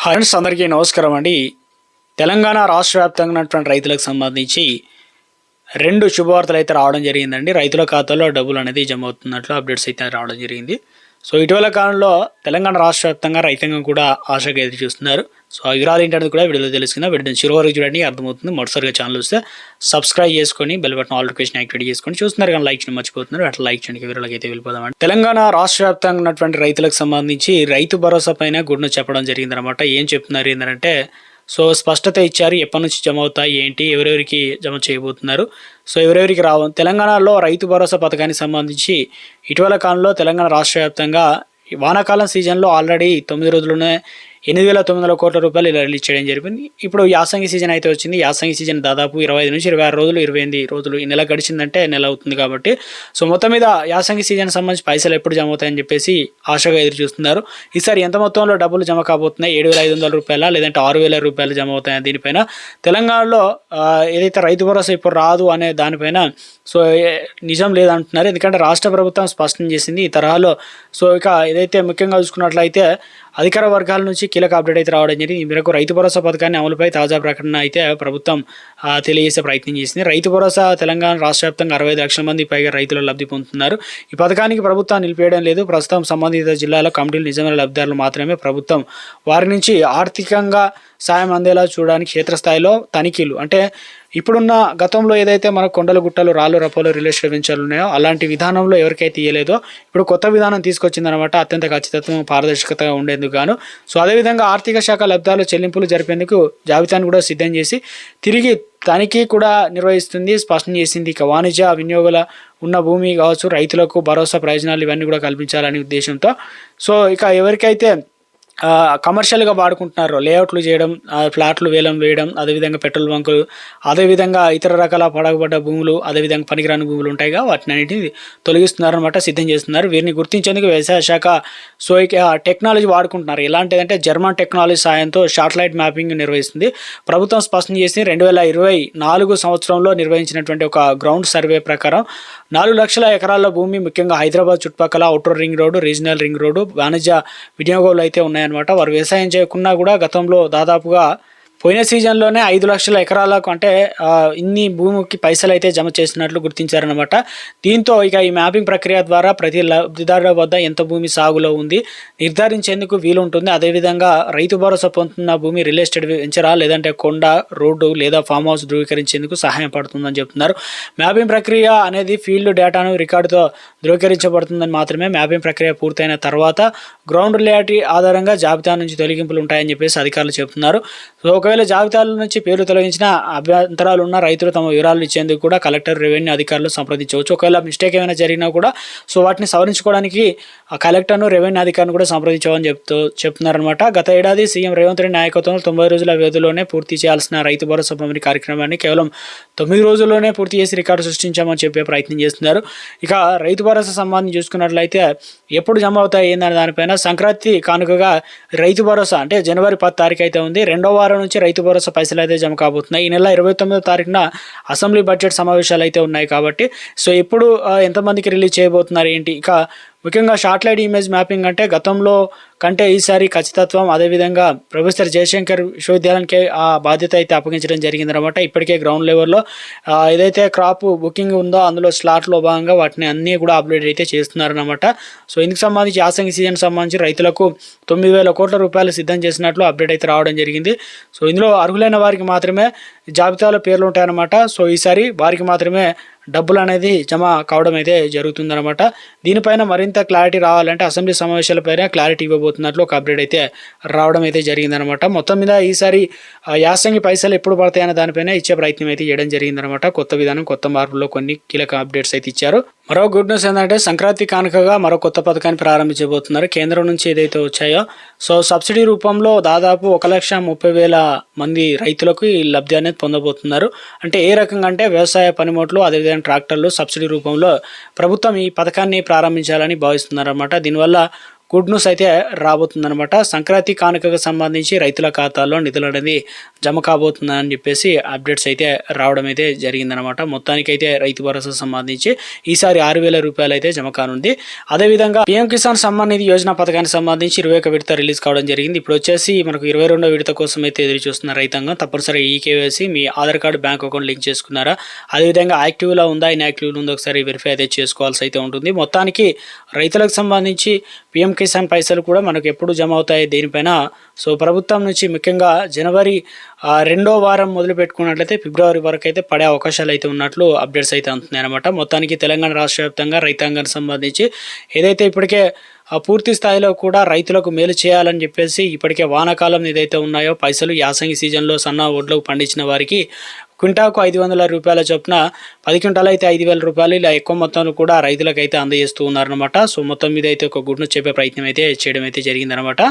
Hi friends, అందరికీ నమస్కారం అండి. తెలంగాణ రాష్ట్ర వ్యాప్తంగా ఉన్నటువంటి రైతులకు సంబంధించి రెండు శుభవార్తలు అయితే రావడం జరిగిందండి. రైతుల ఖాతాలో డబ్బులు అనేది జమ అవుతున్నట్లు అప్డేట్స్ అయితే రావడం జరిగింది. సో ఇటీవల కాలంలో తెలంగాణ రాష్ట్ర వ్యాప్తంగా రైతాంగం కూడా ఆశగా ఎదురు చూస్తున్నారు. సో ఆ వివరాలు ఏంటనేది కూడా వీడియోలో తెలుసుకుందాం. వీడియోని చివరికి చూడండి, అర్థమవుతుంది. మొదటిసారిగా ఛానల్ వస్తే సబ్స్క్రైబ్ చేసుకొని bell button all notification activate చేసుకొని చూస్తున్నారు, కానీ లైక్ చేయడం మర్చిపోతున్నారు. అట్లా లైక్ చేయండి. వివరాలకు అయితే వెళ్ళిపోదామండి. తెలంగాణ రాష్ట్ర వ్యాప్తంగా ఉన్నటువంటి రైతులకు సంబంధించి రైతు భరోసా పైన గుడ్ను చెప్పడం జరిగిందనమాట. ఏం చెప్తున్నారు ఏంటంటే, సో స్పష్టత ఇచ్చారు. ఎప్పటి నుంచి జమ అవుతాయి, ఏంటి, ఎవరెవరికి జమ చేయబోతున్నారు, సో ఎవరెవరికి రావు. తెలంగాణలో రైతు భరోసా పథకానికి సంబంధించి ఇటీవల కాలంలో తెలంగాణ రాష్ట్ర వ్యాప్తంగా వానాకాలం సీజన్లో ఆల్రెడీ 9 రోజుల్లోనే 8,900 కోట్ల రూపాయలు ఇలా రిలీజ్ చేయడం జరిగింది. ఇప్పుడు యాసంగి సీజన్ అయితే వచ్చింది. యాసంగి సీజన్ దాదాపు 25 నుంచి 26 రోజులు, 28 రోజులు, ఈ నెల గడిచిందంటే నెల అవుతుంది కాబట్టి, సో మొత్తం మీద యాసంగి సీజన్ సంబంధించి పైసలు ఎప్పుడు జమ అవుతాయని చెప్పేసి ఆశగా ఎదురు చూస్తున్నారు. ఈసారి ఎంత మొత్తంలో డబ్బులు జమ కాబోతున్నాయి, 7,500 రూపాయల లేదంటే 6,000 రూపాయలు జమ అవుతాయని దీనిపైన తెలంగాణలో ఏదైతే రైతు భరోసా ఇప్పుడు రాదు అనే దానిపైన సో నిజం లేదంటున్నారు. ఎందుకంటే రాష్ట్ర ప్రభుత్వం స్పష్టం చేసింది ఈ తరహాలో. సో ఇక ఏదైతే ముఖ్యంగా చూసుకున్నట్లయితే అధికార వర్గాల నుంచి కీలక అప్డేట్ అయితే రావడం జరిగింది. ఈ మేరకు రైతు భరోసా పథకాన్ని అమలుపై తాజా ప్రకటన అయితే ప్రభుత్వం తెలియజేసే ప్రయత్నం చేసింది. రైతు భరోసా తెలంగాణ రాష్ట్ర వ్యాప్తంగా 65 లక్షల మంది పైగా రైతులు లబ్ధి పొందుతున్నారు. ఈ పథకానికి ప్రభుత్వం నిలిపేయడం లేదు. ప్రస్తుతం సంబంధిత జిల్లాలో కమిటీలు నిజమైన లబ్ధిదారులు మాత్రమే ప్రభుత్వం వారి నుంచి ఆర్థికంగా సాయం అందేలా చూడడానికి క్షేత్రస్థాయిలో తనిఖీలు, అంటే ఇప్పుడున్న గతంలో ఏదైతే మన కొండలు గుట్టలు రాళ్ళు రప్పలు రిలేషన్ వెంచర్లు ఉన్నాయో అలాంటి విధానంలో ఎవరికైతే ఇయ్యలేదో ఇప్పుడు కొత్త విధానం తీసుకొచ్చిందనమాట. అత్యంత ఖచ్చితత్వం, పారదర్శకతగా ఉండేందుకు గాను. సో అదేవిధంగా ఆర్థిక శాఖ లబ్ధాలు చెల్లింపులు జరిపేందుకు జాబితాను కూడా సిద్ధం చేసి తిరిగి తనిఖీ కూడా నిర్వహిస్తుంది, స్పష్టం చేసింది. ఇక వాణిజ్య వినియోగాల ఉన్న భూమి కావచ్చు, రైతులకు భరోసా ప్రయోజనాలు ఇవన్నీ కూడా కల్పించాలనే ఉద్దేశంతో. సో ఇక ఎవరికైతే కమర్షియల్గా వాడుకుంటున్నారు, లేఅవుట్లు చేయడం, ఫ్లాట్లు వేలం వేయడం, అదేవిధంగా పెట్రోల్ బంకులు, అదేవిధంగా ఇతర రకాల పడగబడ్డ భూములు, అదేవిధంగా పనికిరాని భూములు ఉంటాయిగా, వాటిని అన్నింటినీ తొలగిస్తున్నారనమాట, సిద్ధం చేస్తున్నారు. వీరిని గుర్తించేందుకు వ్యవసాయ శాఖ సో టెక్నాలజీ వాడుకుంటున్నారు. ఎలాంటిదంటే జర్మన్ టెక్నాలజీ సాయంతో శాటిలైట్ మ్యాపింగ్ నిర్వహిస్తుంది. ప్రభుత్వం స్పష్టం చేసి 2024 సంవత్సరంలో నిర్వహించినటువంటి ఒక గ్రౌండ్ సర్వే ప్రకారం 4 లక్షల ఎకరాల భూమి, ముఖ్యంగా హైదరాబాద్ చుట్టుపక్కల outer ring road, regional ring road, వాణిజ్య వినియోగాలు అయితే ఉన్నాయన్నమాట. వారు వ్యవసాయం చేయకున్నా కూడా గతంలో దాదాపుగా పోయిన సీజన్లోనే 5 లక్షల ఎకరాలకు, అంటే ఇన్ని భూమికి పైసలు అయితే జమ చేసినట్లు గుర్తించారనమాట. దీంతో ఇక ఈ మ్యాపింగ్ ప్రక్రియ ద్వారా ప్రతి లబ్ధిదారుల వద్ద ఎంత భూమి సాగులో ఉంది నిర్ధారించేందుకు వీలుంటుంది. అదేవిధంగా రైతు భరోసా పొందుతున్న భూమి రియల్ ఎస్టేట్ వెంచరా లేదంటే కొండ, రోడ్డు లేదా ఫామ్ హౌస్ ధృవీకరించేందుకు సహాయం పడుతుందని చెప్తున్నారు. మ్యాపింగ్ ప్రక్రియ అనేది ఫీల్డ్ డేటాను రికార్డుతో ధృవీకరించబడుతుందని మాత్రమే. మ్యాపింగ్ ప్రక్రియ పూర్తయిన తర్వాత గ్రౌండ్ రియాలిటీ ఆధారంగా జాబితా నుంచి తొలగింపులు ఉంటాయని చెప్పేసి అధికారులు చెబుతున్నారు. సో ఒకవేళ జాబితాల నుంచి పేరు తొలగించిన అభ్యంతరాలు ఉన్న రైతులు తమ వివరాలు ఇచ్చేందుకు కూడా కలెక్టర్, రెవెన్యూ అధికారులు సంప్రదించవచ్చు. ఒకవేళ మిస్టేక్ ఏమైనా జరిగినా కూడా సో వాటిని సవరించుకోవడానికి కలెక్టర్ను, రెవెన్యూ అధికారిని కూడా సంప్రదించమని చెప్తున్నారనమాట. గత ఏడాది సీఎం రేవంత్ రెడ్డి నాయకత్వంలో 90 రోజుల వ్యవధిలోనే పూర్తి చేయాల్సిన రైతు భరోసా పంపిణీ కార్యక్రమాన్ని కేవలం 9 రోజుల్లోనే పూర్తి చేసి రికార్డు సృష్టించామని చెప్పే ప్రయత్నం చేస్తున్నారు. ఇక రైతు భరోసా సంబంధించి చూసుకున్నట్లయితే ఎప్పుడు జమ అవుతాయి ఏందనే దానిపైన సంక్రాంతి కానుకగా రైతు భరోసా, అంటే జనవరి 10 తారీఖు అయితే ఉంది. 2వ వారం నుంచి రైతు భరోసా పైసలు అయితే జమ కాబోతున్నాయి. ఈ నెల 29వ తారీఖున అసెంబ్లీ బడ్జెట్ సమావేశాలు అయితే ఉన్నాయి కాబట్టి సో ఇప్పుడు ఎంతమందికి రిలీజ్ చేయబోతున్నారు ఏంటి. ఇక ముఖ్యంగా శాటిలైట్ ఇమేజ్ మ్యాపింగ్ అంటే గతంలో కంటే ఈసారి ఖచ్చితత్వం, అదేవిధంగా ప్రొఫెసర్ జయశంకర్ విశ్వవిద్యాలయానికి ఆ బాధ్యత అయితే అప్పగించడం జరిగిందనమాట. ఇప్పటికే గ్రౌండ్ లెవెల్లో ఏదైతే క్రాప్ బుకింగ్ ఉందో అందులో స్లాట్లో భాగంగా వాటిని అన్నీ కూడా అప్డేట్ అయితే చేస్తున్నారనమాట. సో ఇందుకు సంబంధించి యాసంగి సీజన్ సంబంధించి రైతులకు 9,000 కోట్ల రూపాయలు సిద్ధం చేసినట్లు అప్డేట్ అయితే రావడం జరిగింది. సో ఇందులో అర్హులైన వారికి మాత్రమే జాబితాలో పేర్లు ఉంటాయన్నమాట. సో ఈసారి వారికి మాత్రమే డబ్బులు అనేది జమ కావడం అయితే జరుగుతుందన్నమాట. దీనిపైన మరింత క్లారిటీ రావాలంటే అసెంబ్లీ సమావేశాలపైన క్లారిటీ ఇవ్వబోతున్నట్లు ఒక అప్డేట్ అయితే రావడం అయితే జరిగిందనమాట. మొత్తం మీద ఈసారి యాసంగి పైసలు ఎప్పుడు పడతాయన్న దానిపైన ఇచ్చే ప్రయత్నం అయితే చేయడం జరిగిందనమాట. కొత్త విధానం, కొత్త మార్పుల్లో కొన్ని కీలక అప్డేట్స్ అయితే ఇచ్చారు. మరో గుడ్ న్యూస్ ఏంటంటే సంక్రాంతి కానుకగా మరో కొత్త పథకాన్ని ప్రారంభించబోతున్నారు. కేంద్రం నుంచి ఏదైతే వచ్చాయో సో సబ్సిడీ రూపంలో దాదాపు 1,30,000 మంది రైతులకు ఈ లబ్ధి అనేది పొందబోతున్నారు. అంటే ఏ రకంగా అంటే వ్యవసాయ పనిముట్లు, అదేవిధంగా ట్రాక్టర్లు సబ్సిడీ రూపంలో ప్రభుత్వం ఈ పథకాన్ని ప్రారంభించాలని భావిస్తున్నారన్నమాట. దీనివల్ల గుడ్ న్యూస్ అయితే రాబోతుందన్నమాట. సంక్రాంతి కానుకకు సంబంధించి రైతుల ఖాతాల్లో నిధులు అనేది జమ కాబోతుందని చెప్పేసి అప్డేట్స్ అయితే రావడం అయితే జరిగిందనమాట. మొత్తానికైతే రైతు భరోసా సంబంధించి ఈసారి 6,000 రూపాయలు అయితే జమ కానుంది. అదేవిధంగా పీఎం కిసాన్ సమ్మాన్ నిధి యోజన పథకానికి సంబంధించి 21 విడత రిలీజ్ కావడం జరిగింది. ఇప్పుడు వచ్చేసి మనకు 22వ విడత కోసం అయితే ఎదురు చూస్తున్న రైతాంగం తప్పనిసరిగా ఈకేవైసీ మీ Aadhaar card bank account link చేసుకున్నారా, అదేవిధంగా యాక్టివ్లో ఉందా ఇన్యాక్టివ్లో ఉందో ఒకసారి వెరిఫై అయితే చేసుకోవాల్సి అయితే ఉంటుంది. మొత్తానికి రైతులకు సంబంధించి పీఎం కిసాన్ పైసలు కూడా మనకు ఎప్పుడు జమ అవుతాయి దీనిపైన సో ప్రభుత్వం నుంచి ముఖ్యంగా జనవరి 2వ వారం మొదలు పెట్టుకున్నట్లయితే ఫిబ్రవరి వరకు అయితే పడే అవకాశాలు అయితే ఉన్నట్లు అప్డేట్స్ అయితే అందుతున్నాయి అనమాట. మొత్తానికి తెలంగాణ రాష్ట్ర వ్యాప్తంగా రైతాంగానికి సంబంధించి ఏదైతే ఇప్పటికే పూర్తి స్థాయిలో కూడా రైతులకు మేలు చేయాలని చెప్పేసి ఇప్పటికే వానాకాలం ఏదైతే ఉన్నాయో పైసలు యాసంగి సీజన్లో సన్న ఒడ్లకు పండించిన వారికి క్వింటాకు 500 రూపాయల చొప్పున 10 క్వింటాలు అయితే 5,000 రూపాయలు ఇలా ఎక్కువ మొత్తంలో కూడా రైతులకు అయితే అందజేస్తూ ఉన్నారనమాట. సో మొత్తం మీద అయితే ఒక గుడ్ను చెప్పే ప్రయత్నం అయితే చేయడం అయితే జరిగిందనమాట.